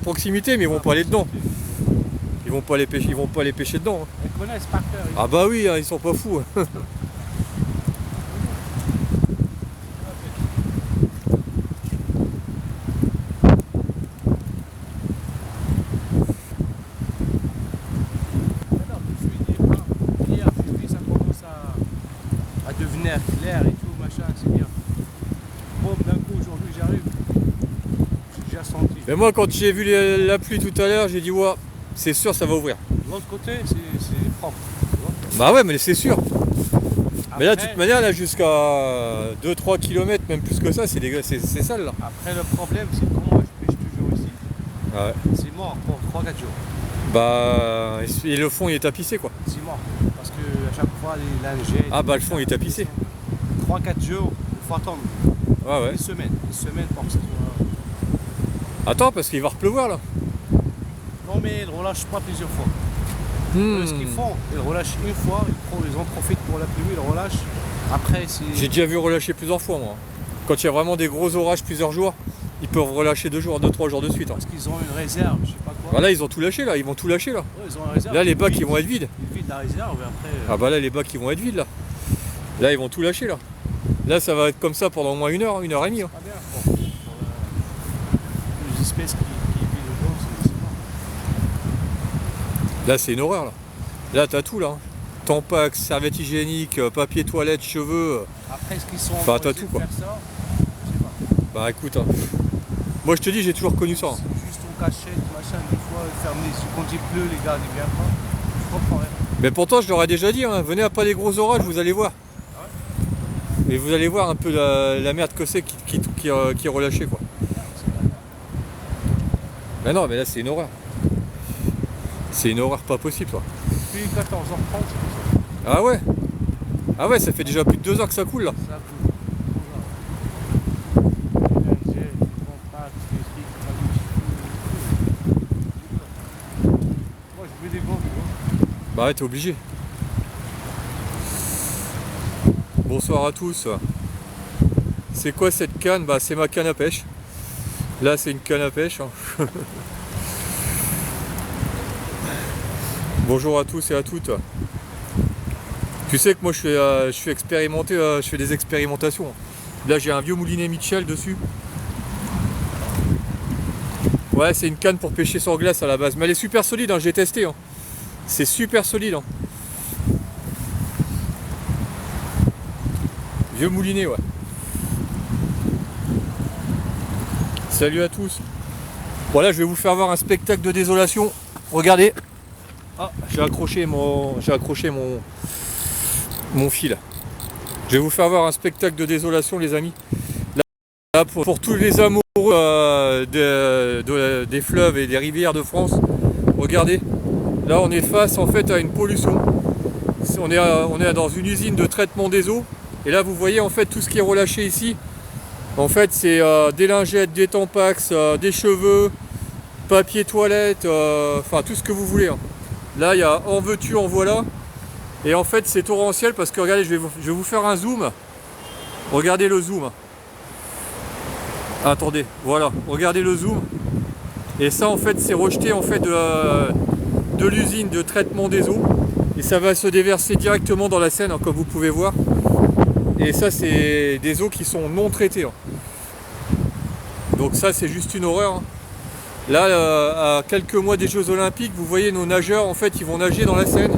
proximité, mais ils vont pas aller dedans. Ils vont pas aller pêcher dedans. Hein. Ils connaissent par cœur. Ah bah oui, hein, ils sont pas fous. Hein. À devenir clair et tout, machin, c'est bien. Bon, d'un coup, aujourd'hui, j'arrive. J'ai déjà senti. Mais moi, quand j'ai vu la pluie tout à l'heure, j'ai dit, ouais, c'est sûr, ça va ouvrir. De l'autre côté, c'est propre. Tu vois. Bah ouais, mais c'est sûr. Mais là, de Après, toute manière, là, jusqu'à 2-3 km, même plus que ça, c'est sale, là. après, le problème, c'est que moi, je pêche toujours ici. Ah ouais. C'est mort pour 3-4 jours. Bah, et le fond, il est tapissé, quoi. C'est mort. Parce que à chaque fois, les lingettes. Ah bah, le fond, il est tapissé. 3-4 jours, il faut attendre. Ouais, ouais. Une semaine pour que ça soit. Attends, parce qu'il va repleuvoir, là. Non, mais ils ne relâchent pas plusieurs fois. Hmm. Ce qu'ils font, ils relâchent une fois, ils en profitent pour la pluie, ils relâchent. Après, c'est. J'ai déjà vu relâcher plusieurs fois, moi. Quand il y a vraiment des gros orages plusieurs jours, ils peuvent relâcher 2-3 jours de suite. Hein. Parce qu'ils ont une réserve, je sais pas quoi. Bah là, ils ont tout lâché, là. Ils vont tout lâcher, là. Ouais, ils ont une réserve. Là, les bacs, ils vont être vides. Ils vident la réserve et après. Ah bah là, les bacs, ils vont être vides, là. Là, ils vont tout lâcher, là. Là, ça va être comme ça pendant au moins 1 heure, 1 heure et demie. Hein. Pas bien pour les espèces qui vivent dedans, c'est mort. Là, c'est une horreur, là. Là, t'as tout, là. Hein. Tampax, serviette hygiénique, papier toilette, cheveux. Après, est-ce qu'ils sont Enfin, t'as obligés tout, de quoi. faire ça? Je sais pas. Bah écoute, hein. Moi, je te dis, j'ai toujours connu ça. Hein. C'est juste en cachette, machin, des fois, ferme les yeux. Quand il pleut, les gars, ils viennent pas. Je comprends rien. Mais pourtant, je leur ai déjà dit, hein, venez après les gros orages, vous allez voir. Et vous allez voir un peu la merde que c'est qui est relâchée, quoi. Mais non, mais là, c'est une horreur. C'est une horreur pas possible, quoi. Depuis 14h30, c'est comme Ah ouais? Ah ouais, ça fait déjà plus de 2 heures que ça coule, là. ça. Ça coule. Moi, je veux des gants, tu vois. Bah ouais, t'es obligé. Bonsoir à tous. C'est quoi cette canne? Bah c'est ma canne à pêche. Là c'est une canne à pêche. Hein. Bonjour à tous et à toutes. Tu sais que moi je suis expérimenté, je fais des expérimentations. Là j'ai un vieux moulinet Mitchell dessus. Ouais, c'est une canne pour pêcher sur glace à la base. Mais elle est super solide, hein, j'ai testé. Hein. C'est super solide. Hein. Vieux moulinet, ouais. Salut à tous. Voilà, je vais vous faire voir un spectacle de désolation. Regardez. Ah, j'ai accroché mon fil. Je vais vous faire voir un spectacle de désolation, les amis. Là, pour tous les amoureux des fleuves et des rivières de France, regardez. Là, on est face en fait à une pollution. On est dans une usine de traitement des eaux. Et là, vous voyez en fait tout ce qui est relâché ici. En fait, c'est des lingettes, des tampax, des cheveux, papier toilette, enfin tout ce que vous voulez. Hein. Là, il y a en veux-tu, en voilà. Et en fait, c'est torrentiel parce que regardez, je vais vous faire un zoom. Regardez le zoom. Attendez, voilà, regardez le zoom. Et ça, en fait, c'est rejeté en fait de l'usine de traitement des eaux. Et ça va se déverser directement dans la Seine, hein, comme vous pouvez voir. Et ça, c'est des eaux qui sont non traitées. Hein. Donc ça, c'est juste une horreur. Hein. Là, à quelques mois des Jeux Olympiques, vous voyez nos nageurs, en fait, ils vont nager dans la Seine,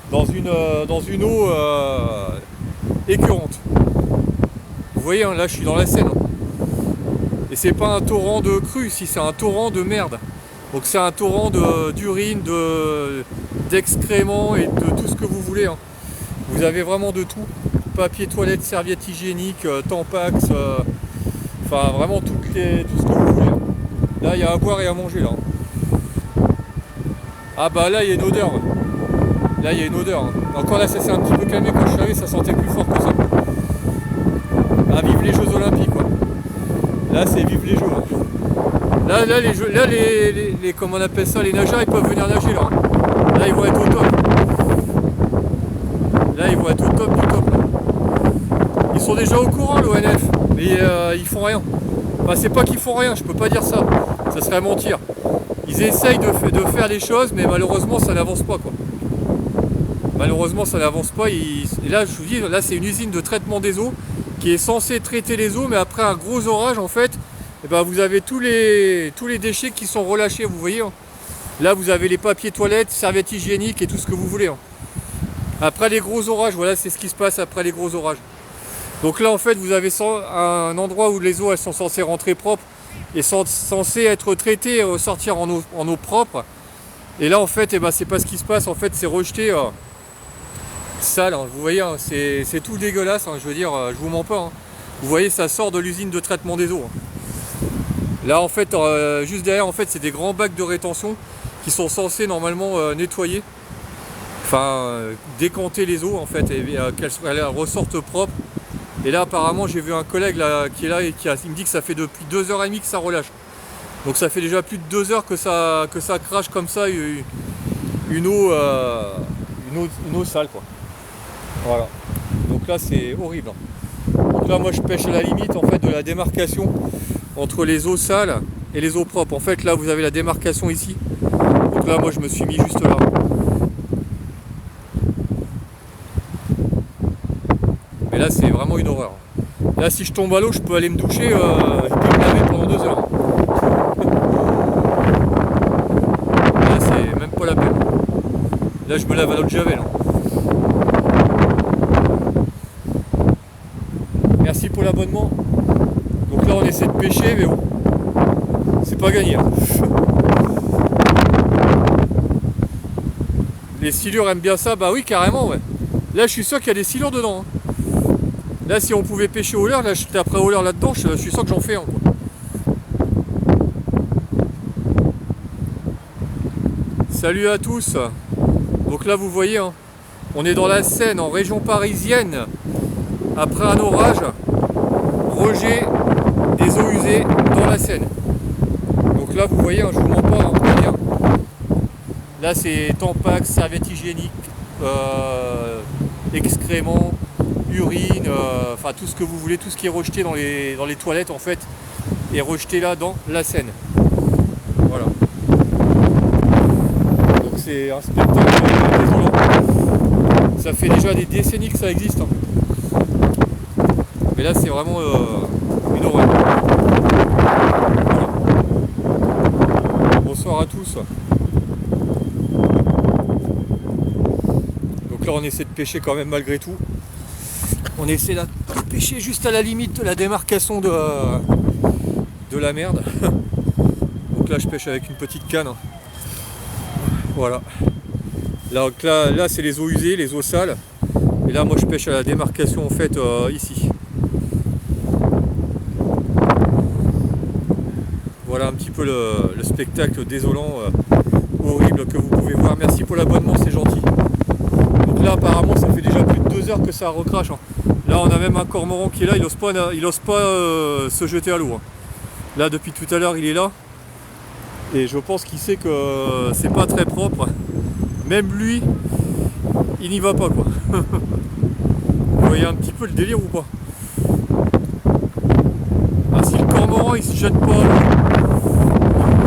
dans une eau écœurante. Vous voyez, hein, là, je suis dans la Seine. Hein. Et c'est pas un torrent de crue, ici, c'est un torrent de merde. Donc c'est un torrent d'urine, d'excréments et de tout ce que vous voulez. Hein. Vous avez vraiment de tout. Papier toilette, serviette hygiénique, tampax, enfin vraiment tout ce que vous voulez. Là il y a à boire et à manger là. Ah bah là il y a une odeur. Là il y a une odeur. Hein. Encore là ça s'est un petit peu calmé quand je suis arrivé, ça sentait plus fort que ça. Ah vive les Jeux Olympiques quoi. Là c'est vive les Jeux. Hein. Là les jeux, là les comment on appelle ça, les nageurs ils peuvent venir nager là. Là ils vont être au top. Là ils vont être au top du top là. Ils sont déjà au courant l'ONF, mais ils font rien. Enfin, c'est pas qu'ils font rien, je peux pas dire ça. Ça serait mentir. Ils essayent de faire les choses, mais malheureusement, ça n'avance pas, quoi. Malheureusement, ça n'avance pas. Et là, je vous dis, là, c'est une usine de traitement des eaux qui est censée traiter les eaux, mais après un gros orage, en fait, eh ben, vous avez tous les déchets qui sont relâchés, vous voyez. Hein. Là, vous avez les papiers toilettes, serviettes hygiéniques et tout ce que vous voulez. Hein. Après les gros orages, voilà, c'est ce qui se passe après les gros orages. Donc là, en fait, vous avez un endroit où les eaux, elles sont censées rentrer propres et sont censées être traitées et sortir en eau propre. Et là, en fait, eh ben, c'est pas ce qui se passe. En fait, c'est rejeté sale. Hein. Vous voyez, hein, c'est tout dégueulasse. Hein, je veux dire, je vous mens pas. Hein. Vous voyez, ça sort de l'usine de traitement des eaux. Hein. Là, en fait, juste derrière, en fait, c'est des grands bacs de rétention qui sont censés normalement nettoyer, enfin décanter les eaux en fait et qu'elles ressortent propres. Et là, apparemment, j'ai vu un collègue là qui est là et il me dit que ça fait depuis 2h30 que ça relâche. Donc ça fait déjà plus de 2 heures que ça crache comme ça une eau sale, quoi. Voilà. Donc là, c'est horrible. Donc là, moi, je pêche à la limite en fait de la démarcation entre les eaux sales et les eaux propres. En fait, là, vous avez la démarcation ici. Donc là, moi, je me suis mis juste là. Mais là, c'est vraiment une horreur. Là, si je tombe à l'eau, je peux aller me doucher, je peux me laver pendant 2 heures. Là, c'est même pas la peine. Là, je me lave à l'eau de Javel. Merci pour l'abonnement. Donc là, on essaie de pêcher, mais bon, c'est pas gagné. Hein. Les silures aiment bien ça, bah oui, carrément, ouais. Là, je suis sûr qu'il y a des silures dedans. Hein. Là, si on pouvait pêcher au leurre, là, je taperais au leurre là-dedans, je suis sûr que j'en fais un. Quoi. Salut à tous. Donc là, vous voyez, hein, on est dans la Seine, en région parisienne, après un orage, rejet des eaux usées dans la Seine. Donc là, vous voyez, hein, je vous mens pas, hein, là, c'est tampax, serviettes hygiéniques, excréments, urine, enfin tout ce que vous voulez, tout ce qui est rejeté dans les toilettes en fait, est rejeté là dans la Seine. Voilà. Donc c'est un spectacle désolant. Ça fait déjà des décennies que ça existe. Hein. Mais là c'est vraiment une horreur. Voilà. Bonsoir à tous. Donc là on essaie de pêcher quand même malgré tout. On essaie de pêcher juste à la limite de la démarcation de la merde. Donc là je pêche avec une petite canne. Voilà. Là c'est les eaux usées, les eaux sales. Et là moi je pêche à la démarcation en fait ici. Voilà un petit peu le spectacle désolant, horrible que vous pouvez voir. Merci pour l'abonnement, c'est gentil. Donc là apparemment ça fait déjà plus de 2 heures que ça recrache. Hein. Là on a même un cormoran qui est là, il ose pas se jeter à l'eau. Hein. Là depuis tout à l'heure il est là. Et je pense qu'il sait que c'est pas très propre. Même lui, il n'y va pas quoi. Vous voyez un petit peu le délire ou pas? Ah, si le cormoran il se jette pas à l'eau,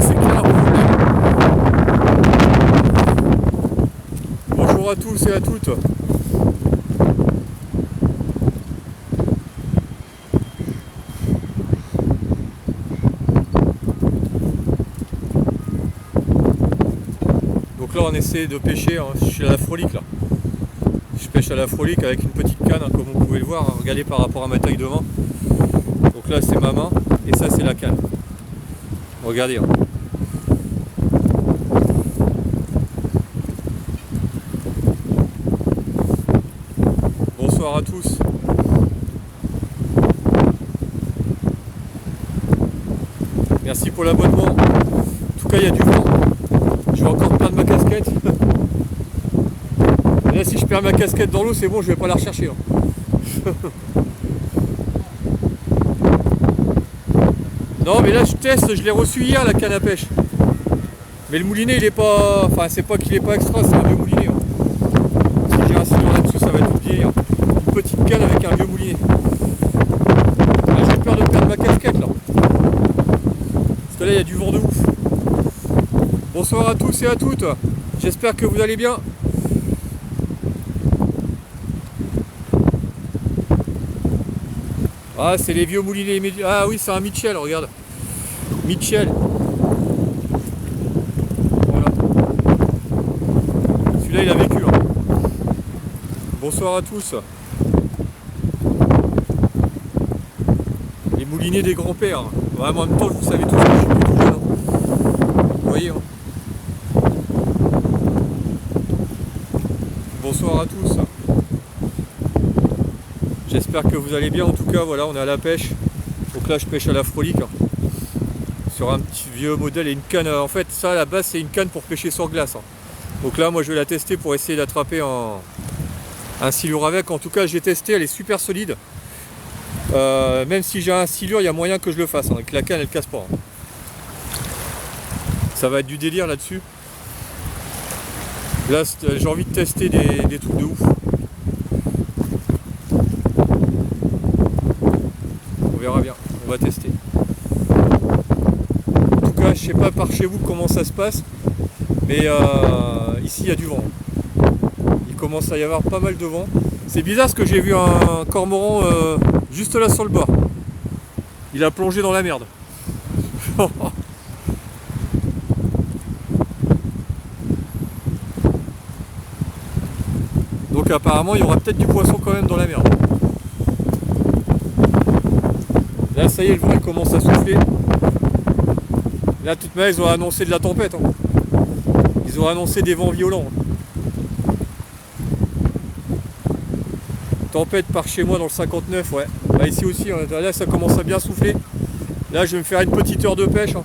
c'est clair un problème. Bonjour à tous et à toutes. Donc là on essaie de pêcher, hein. Je suis à la frolique là. Je pêche à la frolique avec une petite canne, hein, comme vous pouvez le voir, hein. Regardez par rapport à ma taille de main. Donc là c'est ma main et ça c'est la canne. Regardez. Hein. Bonsoir à tous. Merci pour l'abonnement. En tout cas il y a du vent. Je vais encore perdre ma casquette. Et là si je perds ma casquette dans l'eau c'est bon, je vais pas la rechercher. Hein. Non mais là je teste, je l'ai reçu hier la canne à pêche. Mais le moulinet il est pas. Enfin c'est pas qu'il est pas extra, c'est un vieux moulinet. Hein. Si j'ai un silure là-dessus ça va être oublié. Hein. Une petite canne avec un vieux moulinet. Là j'ai peur de perdre ma casquette là. que là il y a du vent de ouf. Bonsoir à tous et à toutes. J'espère que vous allez bien. Ah, c'est les vieux moulinets. Ah oui, c'est un Mitchell, regarde. Mitchell. Voilà. Celui-là, il a vécu. Hein. Bonsoir à tous. Les moulinets des grands-pères. Ouais, en même temps, vous savez tous que je suis plus tout jeune. Hein. Vous voyez. Hein. Bonsoir à tous. J'espère que vous allez bien. En tout cas, voilà, on est à la pêche. Donc là, je pêche à la frolique. Hein. Sur un petit vieux modèle et une canne. En fait, ça à la base, c'est une canne pour pêcher sur glace. Hein. Donc là, moi, je vais la tester pour essayer d'attraper un silure avec. En tout cas, j'ai testé, elle est super solide. Même si j'ai un silure, il y a moyen que je le fasse. Hein. Avec la canne, elle casse pas. Hein. Ça va être du délire là-dessus. Là, j'ai envie de tester des trucs de ouf. On verra bien, on va tester. En tout cas, je sais pas par chez vous comment ça se passe, mais ici il y a du vent. Il commence à y avoir pas mal de vent. C'est bizarre parce que j'ai vu un cormoran juste là sur le bord. Il a plongé dans la merde. Donc apparemment il y aura peut-être du poisson quand même dans la merde. Là ça y est, le vent il commence à souffler. Là de toute manière ils ont annoncé de la tempête. Hein. Ils ont annoncé des vents violents. Tempête par chez moi dans le 59, ouais. Bah, ici aussi, hein. Là ça commence à bien souffler. Là je vais me faire une petite heure de pêche. Hein.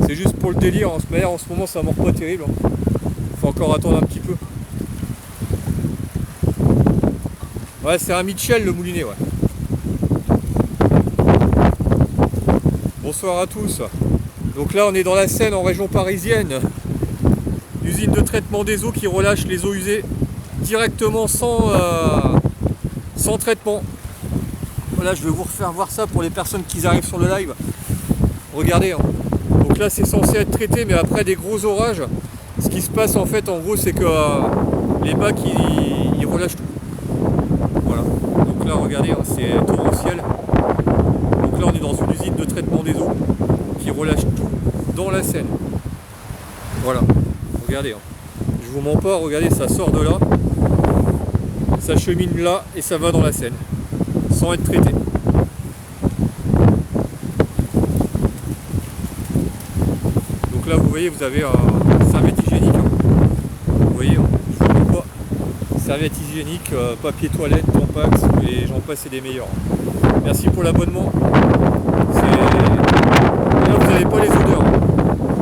C'est juste pour le délire. En ce moment ça mord pas terrible. Hein. Faut encore attendre un petit peu. Ouais, c'est un Mitchell le moulinet, ouais. Bonsoir à tous. Donc là, on est dans la Seine, en région parisienne. Usine de traitement des eaux qui relâche les eaux usées directement sans traitement. Voilà, je vais vous refaire voir ça pour les personnes qui arrivent sur le live. Regardez. Hein. Donc là, c'est censé être traité, mais après des gros orages, ce qui se passe en fait, en gros, c'est que les bacs, ils relâchent tout. Donc là regardez, hein, c'est torrentiel. Donc là on est dans une usine de traitement des eaux qui relâche tout dans la Seine. Voilà, regardez, hein. Je vous mens pas, regardez, ça sort de là, ça chemine là et ça va dans la Seine, sans être traité. Donc là vous voyez, vous avez un serviette hygiénique. Hein. Vous voyez, hein, je vous dis pas. Serviette hygiénique, papier toilette, Tampax et j'en passe et des meilleurs. Merci pour l'abonnement. Et là vous n'avez pas les odeurs. Hein.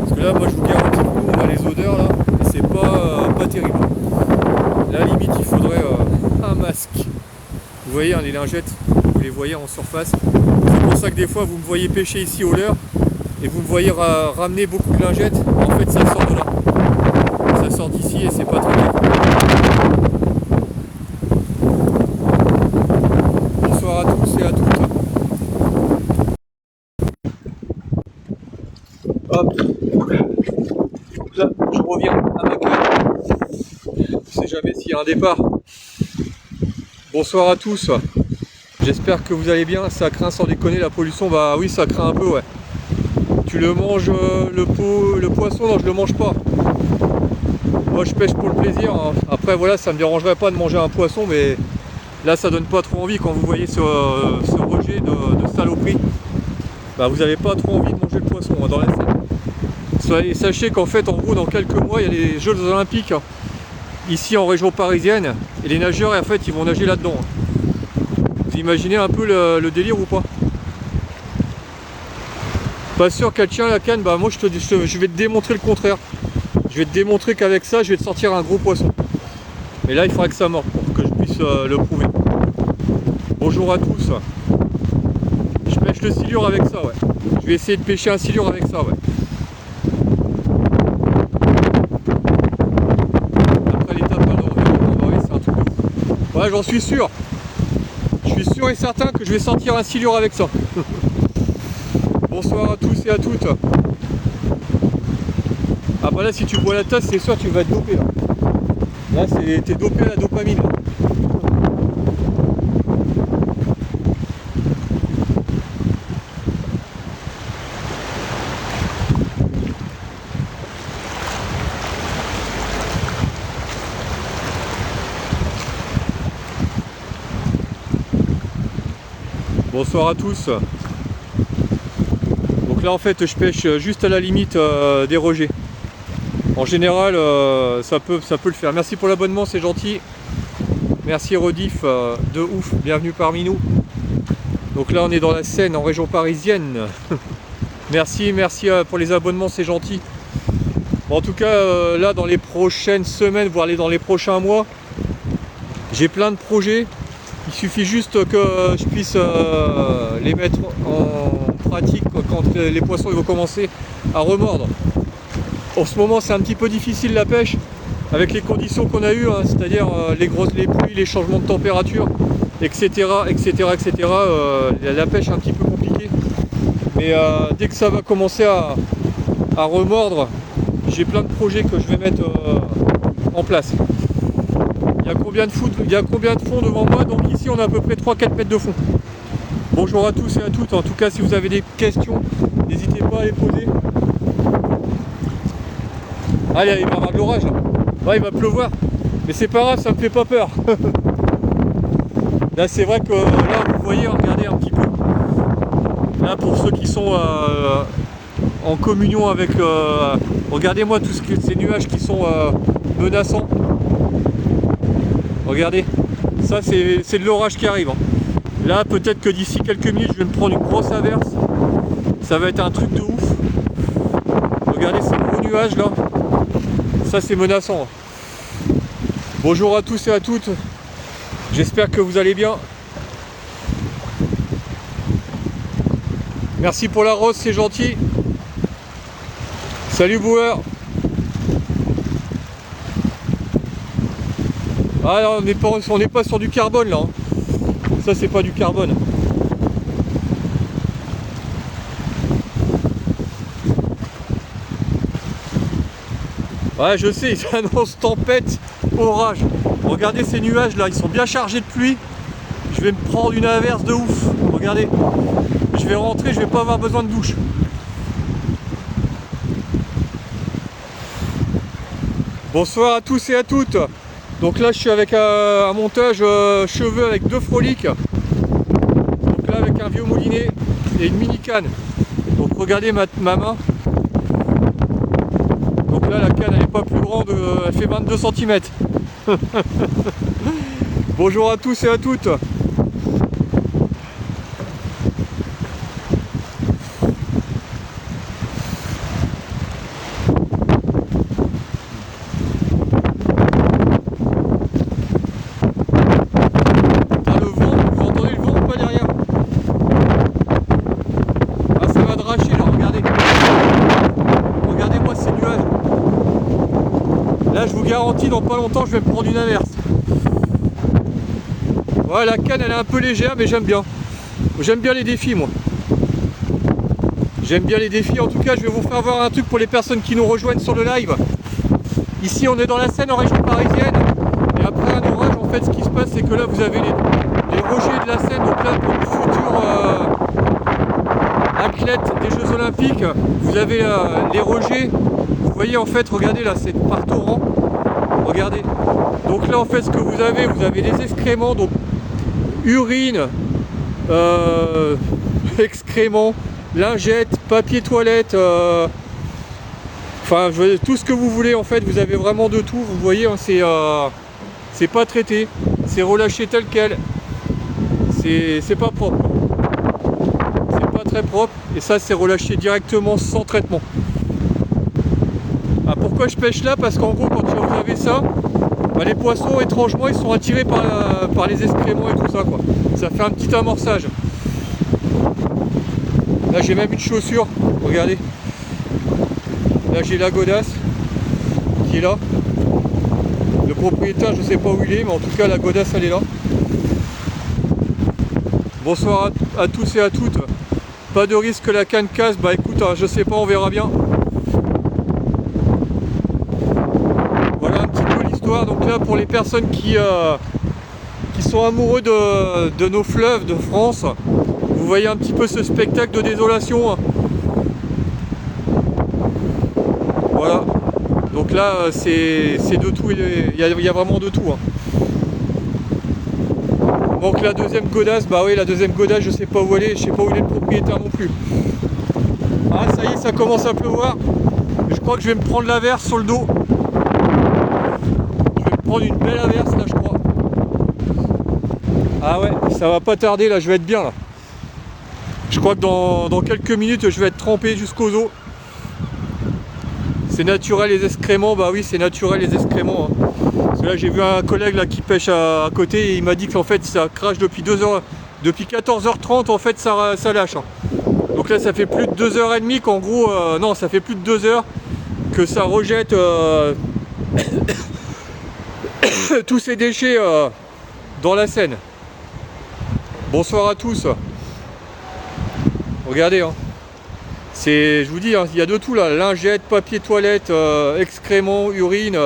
Parce que là moi je vous garantis que nous on a les odeurs là et c'est pas terrible. Là limite il faudrait un masque. Vous voyez hein, les lingettes, vous les voyez en surface. C'est pour ça que des fois vous me voyez pêcher ici au leurre et vous me voyez ramener beaucoup de lingettes. En fait ça sort de là. Ça sort d'ici et c'est pas très bien. Bonsoir à tous et à toutes. Hop. Donc là, je reviens à ma canne. Je ne sais jamais s'il y a un départ. Bonsoir à tous. J'espère que vous allez bien. Ça craint sans déconner la pollution. Bah oui, ça craint un peu, ouais. Tu le manges, le poisson, non, je le mange pas. Moi, je pêche pour le plaisir. Hein. Après, voilà, ça me dérangerait pas de manger un poisson, mais là, ça donne pas trop envie quand vous voyez ce rejet de saloperie. Bah, vous n'avez pas trop envie de manger le poisson hein, dans la Seine. Et sachez qu'en fait, en gros, dans quelques mois, il y a les Jeux Olympiques hein, ici en région parisienne, et les nageurs, en fait, ils vont nager là-dedans. Hein. Vous imaginez un peu le délire ou pas? Pas sûr qu'elle tient la canne. Bah moi, je vais te démontrer le contraire. Je vais te démontrer qu'avec ça, je vais te sortir un gros poisson. Mais là, il faudra que ça morde pour que je puisse le prouver. Bonjour à tous. Je pêche le silure avec ça, ouais. Je vais essayer de pêcher un silure avec ça, ouais. Après l'étape, alors, c'est un truc de fou. Ouais, j'en suis sûr. Je suis sûr et certain que je vais sortir un silure avec ça. Bonsoir à tous et à toutes. Ah bah là si tu bois la tasse c'est sûr tu vas être dopé là. Là t'es dopé à la dopamine. Bonsoir à tous. Donc là en fait je pêche juste à la limite des rejets. En général ça peut le faire. Merci pour l'abonnement, c'est gentil. Merci Rediff, de ouf, bienvenue parmi nous. Donc là on est dans la Seine en région parisienne. merci pour les abonnements, c'est gentil. Bon, en tout cas là dans les prochaines semaines, voire dans les prochains mois, j'ai plein de projets. Il suffit juste que je puisse les mettre en pratique quand les poissons ils vont commencer à remordre. En ce moment c'est un petit peu difficile la pêche avec les conditions qu'on a eues, hein, c'est-à-dire les pluies, les changements de température, etc. La pêche est un petit peu compliquée. Mais dès que ça va commencer à remordre, j'ai plein de projets que je vais mettre en place. Il y a combien de fond devant moi? Donc ici on a à peu près 3-4 mètres de fond. Bonjour à tous et à toutes. En tout cas si vous avez des questions, n'hésitez pas à les poser. Allez, il va y avoir de l'orage là. Ouais, il va pleuvoir. Mais c'est pas grave, ça me fait pas peur. Là c'est vrai que là vous voyez, regardez un petit peu. Là pour ceux qui sont en communion avec... regardez-moi tous ces nuages qui sont menaçants. Regardez, ça c'est de l'orage qui arrive. Là peut-être que d'ici quelques minutes je vais me prendre une grosse averse. Ça va être un truc de ouf. Regardez ces gros nuages là. Ça c'est menaçant. Bonjour à tous et à toutes. J'espère que vous allez bien. Merci pour la rose, c'est gentil. Salut Bouer. Ah non, on n'est pas sur du carbone là. Ça c'est pas du carbone. Ouais, je sais, ils annoncent tempête, orage. Regardez ces nuages là, ils sont bien chargés de pluie. Je vais me prendre une averse de ouf. Regardez. Je vais rentrer, je vais pas avoir besoin de douche. Bonsoir à tous et à toutes. Donc là je suis avec un montage cheveux avec 2 froliques. Donc là avec un vieux moulinet et une mini canne. Donc regardez ma main. Donc là la canne elle n'est pas plus grande, elle fait 22 cm. Bonjour à tous et à toutes. Dans pas longtemps je vais me prendre une averse. Voilà, la canne elle est un peu légère mais j'aime bien. J'aime bien les défis moi. J'aime bien les défis. En tout cas je vais vous faire voir un truc pour les personnes qui nous rejoignent sur le live. Ici on est dans la Seine en région parisienne. Et après un orage en fait ce qui se passe c'est que là vous avez les rejets de la Seine. Donc là pour le futur athlète des Jeux Olympiques, vous avez les rejets. Vous voyez en fait, regardez là, c'est par torrent. Regardez. Donc là en fait ce que vous avez des excréments, donc urine, excréments, lingettes, papier toilette, enfin tout ce que vous voulez en fait, vous avez vraiment de tout. Vous voyez, hein, c'est pas traité, c'est relâché tel quel. C'est pas propre. C'est pas très propre et ça c'est relâché directement sans traitement. Ah, pourquoi je pêche là? Parce qu'en gros quand vous avez ça, bah, les poissons étrangement ils sont attirés par les excréments et tout ça quoi. Ça fait un petit amorçage. Là j'ai même une chaussure, regardez. Là j'ai la godasse qui est là. Le propriétaire je sais pas où il est, mais en tout cas la godasse elle est là. Bonsoir à tous et à toutes. Pas de risque que la canne casse. Bah écoute, je sais pas, on verra bien. Voilà un petit peu l'histoire. Donc là, pour les personnes qui sont amoureux de nos fleuves de France, vous voyez un petit peu ce spectacle de désolation. Voilà. Donc là, c'est de tout. Il y a vraiment de tout. Donc la deuxième godasse, bah oui, la deuxième godasse, je sais pas où elle est, je sais pas où il est le propriétaire non plus. Ah, ça y est, ça commence à pleuvoir. Je crois que je vais me prendre l'averse sur le dos. Je vais me prendre une belle averse là, je crois. Ah ouais, ça va pas tarder là, je vais être bien là. Je crois que dans quelques minutes, je vais être trempé jusqu'aux os. C'est naturel les excréments, bah oui, c'est naturel les excréments. Parce que là, j'ai vu un collègue là qui pêche à côté et il m'a dit qu'en fait, ça crache depuis 2h, depuis 14h30, en fait, ça lâche. Donc là, ça fait plus de 2h30 qu'en gros, non, ça fait plus de 2 heures que ça rejette tous ces déchets dans la Seine. Bonsoir à tous. Regardez, hein. Je vous dis, hein, il y a de tout là, lingettes, papier toilette, excréments, urine,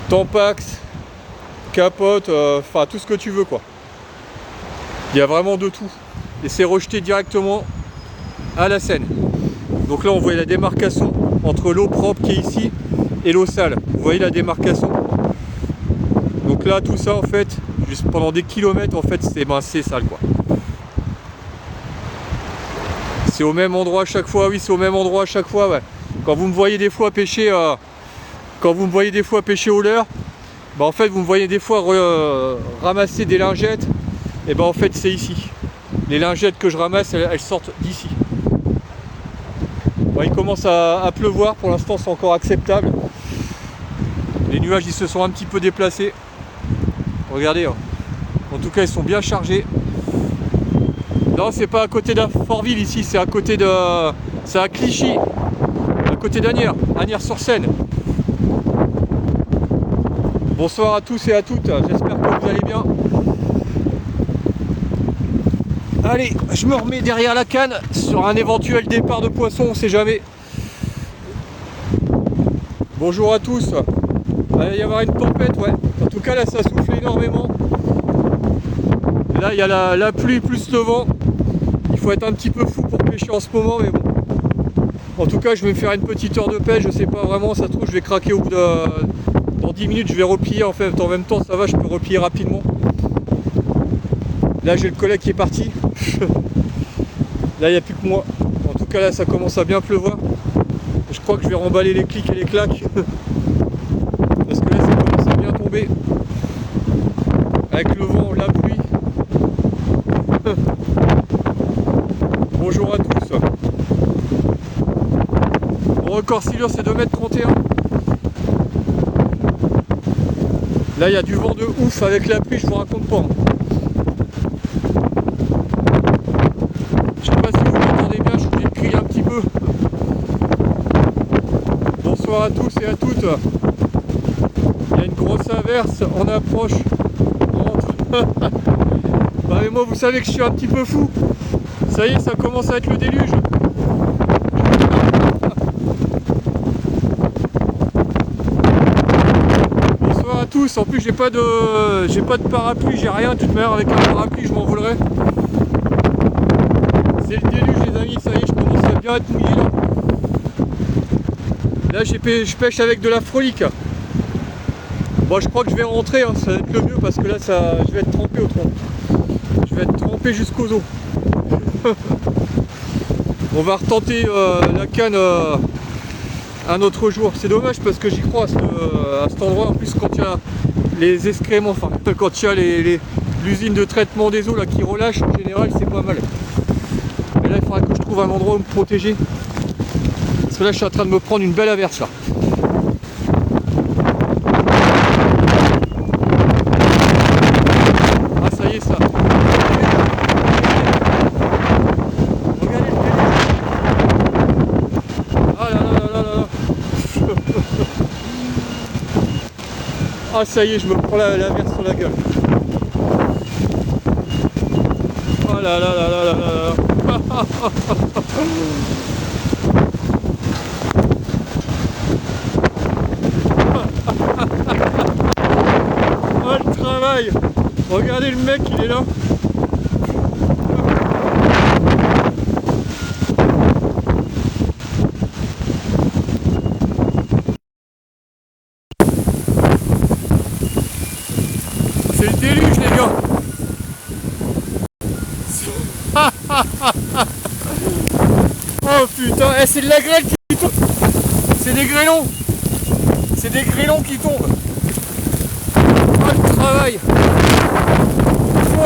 tampax, capote, enfin tout ce que tu veux quoi. Il y a vraiment de tout. Et c'est rejeté directement à la Seine. Donc là on voit la démarcation entre l'eau propre qui est ici et l'eau sale. Vous voyez la démarcation. Donc là tout ça en fait, juste pendant des kilomètres en fait c'est sale quoi. C'est au même endroit à chaque fois, oui c'est au même endroit à chaque fois, ouais. Quand vous me voyez des fois pêcher, au leurre, bah en fait vous me voyez des fois ramasser des lingettes, et bah en fait c'est ici. Les lingettes que je ramasse, elles sortent d'ici. Bon, il commence à pleuvoir, pour l'instant c'est encore acceptable. Les nuages ils se sont un petit peu déplacés. Regardez, hein. En tout cas ils sont bien chargés. Non, c'est pas à côté d'Fortville ici, c'est à côté de... c'est à Clichy, à côté d'Anières,Anières-sur-Seine. Bonsoir à tous et à toutes, j'espère que vous allez bien. Allez, je me remets derrière la canne sur un éventuel départ de poisson, on sait jamais. Bonjour à tous. Il va y avoir une tempête, ouais. En tout cas là ça souffle énormément. Et là il y a la pluie plus le vent. Il faut être un petit peu fou pour pêcher en ce moment, mais bon. En tout cas, je vais me faire une petite heure de pêche, je sais pas vraiment, ça se trouve, je vais craquer au bout de... Dans 10 minutes, je vais replier, en fait, en même temps, ça va, je peux replier rapidement. Là, j'ai le collègue qui est parti. Là, il n'y a plus que moi. En tout cas, là, ça commence à bien pleuvoir. Je crois que je vais remballer les clics et les claques. Parce que là, ça commence à bien tomber. Avec le vent, la pluie. Bonjour à tous. Mon record silure c'est 2,31 m. Là il y a du vent de ouf avec la pluie, je vous raconte pas. Je sais pas si vous m'entendez bien, je vais crier un petit peu. Bonsoir à tous et à toutes. Il y a une grosse averse, on approche. Bah mais moi vous savez que je suis un petit peu fou. Ça y est, ça commence à être le déluge. Bonsoir à tous. En plus, j'ai pas de parapluie, j'ai rien. De toute manière, avec un parapluie, je m'envolerai. C'est le déluge, les amis. Ça y est, je commence à bien être mouillé là. Là, je pêche avec de la frolique. Bon, je crois que je vais rentrer. Hein, ça va être le mieux parce que là, je vais être trempé autrement. Je vais être trempé jusqu'aux os. On va retenter la canne un autre jour. C'est dommage parce que j'y crois à cet endroit. En plus, quand il y a les excréments, enfin quand il y a l'usine de traitement des eaux là qui relâche, en général c'est pas mal. Mais là il faudra que je trouve un endroit où me protéger. Parce que là je suis en train de me prendre une belle averse là. Ah ça y est ça. Ah ça y est, je me prends la verse sur la gueule. Oh là là là là là là là. Oh le travail! Regardez le mec, il est là. C'est le déluge les gars. Oh putain, eh, c'est de la grêle qui tombe. C'est des grêlons. C'est des grêlons qui tombent. Oh le travail. Wow.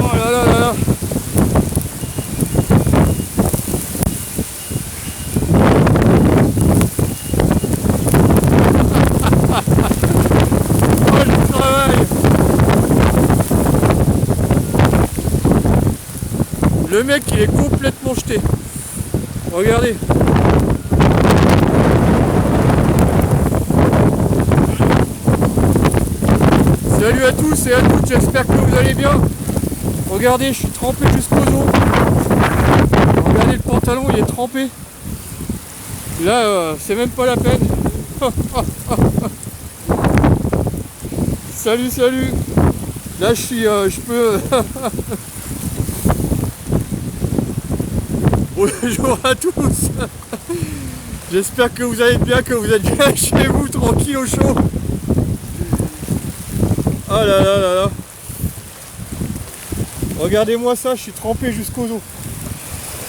Oh là là là là. Oh le travail. Le mec il est complètement jeté. Regardez. Salut à tous et à toutes, j'espère que vous allez bien. Regardez, je suis trempé jusqu'aux os. Regardez le pantalon, il est trempé. Là, c'est même pas la peine. Salut, salut. Là, je peux. Bonjour à tous. J'espère que vous allez bien, que vous êtes bien chez vous, tranquille au chaud. Oh là là là là. Regardez-moi ça, je suis trempé jusqu'aux os.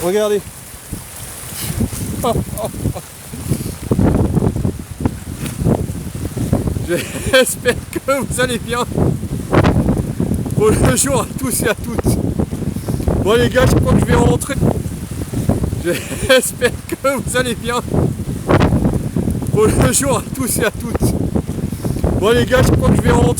Regardez. J'espère que vous allez bien. Bonjour à tous et à toutes. Bon les gars, je crois que je vais rentrer. J'espère que vous allez bien. Bonjour à tous et à toutes. Bon les gars, je crois que je vais rentrer.